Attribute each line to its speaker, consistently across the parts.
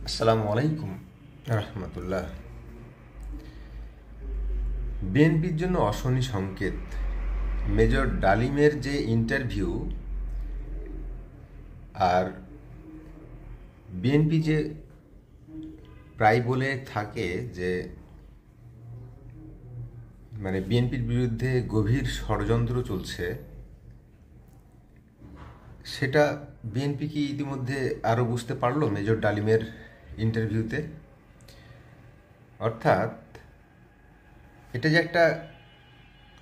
Speaker 1: আসসালামু আলাইকুম রহমতুল্লাহ। বিএনপির জন্য অশনি সংকেত। মেজর ডালিমের যে ইন্টারভিউ, আর বিএনপি যে প্রায় বলে থাকে যে বিএনপির বিরুদ্ধে গভীর ষড়যন্ত্র চলছে, সেটা বিএনপি কি ইতিমধ্যে আরও বুঝতে পারলো মেজর ডালিমের ইন্টারভিউতে? অর্থাৎ এটা যে একটা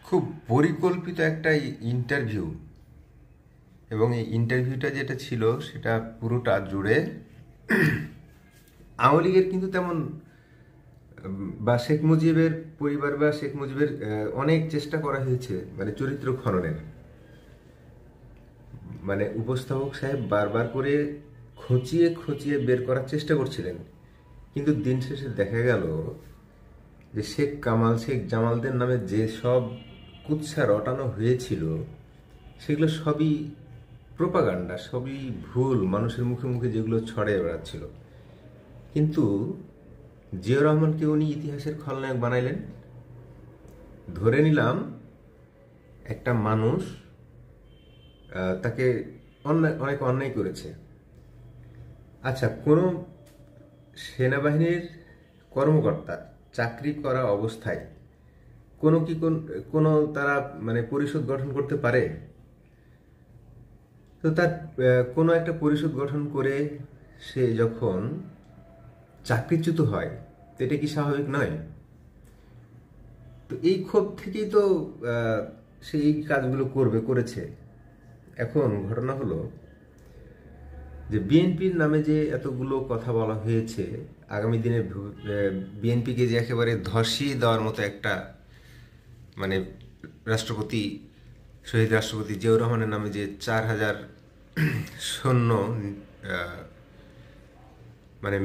Speaker 1: খুব পরিকল্পিত একটা ইন্টারভিউ, এবং এই ইন্টারভিউটা যেটা ছিল সেটা পুরোটা জুড়ে আওয়ামী লীগের কিন্তু তেমন, বা শেখ মুজিবের পরিবার বা শেখ মুজিবের অনেক চেষ্টা করা হয়েছে চরিত্র খননের। উপস্থাপক সাহেব বারবার করে খচিয়ে খচিয়ে বের করার চেষ্টা করছিলেন, কিন্তু দিন শেষে দেখা গেল যে শেখ কামাল শেখ জামালদের নামে যে সব কুৎসা রটানো হয়েছিল সেগুলো সবই প্রোপাগান্ডা, সবই ভুল, মানুষের মুখে মুখে যেগুলো ছড়িয়ে বেড়াচ্ছিল। কিন্তু জিয়াউর রহমানকে উনি ইতিহাসের খলনায়ক বানাইলেন। ধরে নিলাম একটা মানুষ তাকে অনেক অন্যায় করেছে। আচ্ছা, কোনো সেনাবাহিনীর কর্মকর্তা চাকরি করা অবস্থায় কোনো তারা পরিষদ গঠন করতে পারে? তো তার কোনো একটা পরিষদ গঠন করে সে যখন চাকরিচ্যুত হয়, তো এটা কি স্বাভাবিক নয়? তো এই ক্ষোভ থেকেই তো সে এই কাজগুলো করেছে। এখন ঘটনা হলো যে বিএনপির নামে যে এতগুলো কথা বলা হয়েছে, আগামী দিনে বিএনপিকে যে একেবারে ধসিয়ে দেওয়ার মতো একটা রাষ্ট্রপতি, শহীদ রাষ্ট্রপতি জিয়াউর রহমানের নামে যে 4,000 সৈন্য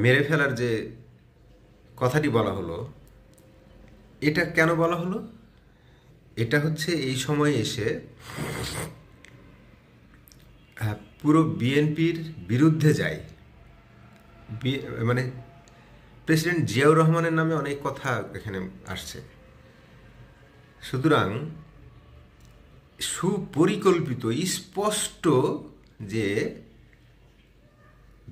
Speaker 1: মেরে ফেলার যে কথাটি বলা হলো, এটা কেন বলা হলো? এটা হচ্ছে এই সময় এসে পুরো বিএনপির বিরুদ্ধে যায়। প্রেসিডেন্ট জিয়াউর রহমানের নামে অনেক কথা এখানে আসছে। সুতরাং সুপরিকল্পিত, স্পষ্ট যে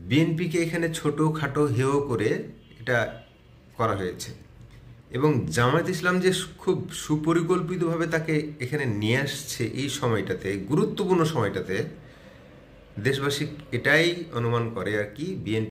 Speaker 1: বিএনপিকে এখানে ছোটোখাটো হেয় করে এটা করা হয়েছে, এবং জামায়াত ইসলাম যে খুব সুপরিকল্পিতভাবে তাকে এখানে নিয়ে আসছে এই সময়টাতে, গুরুত্বপূর্ণ সময়টাতে, দেশবাসী এটাই অনুমান করে আর কি। বিএনপি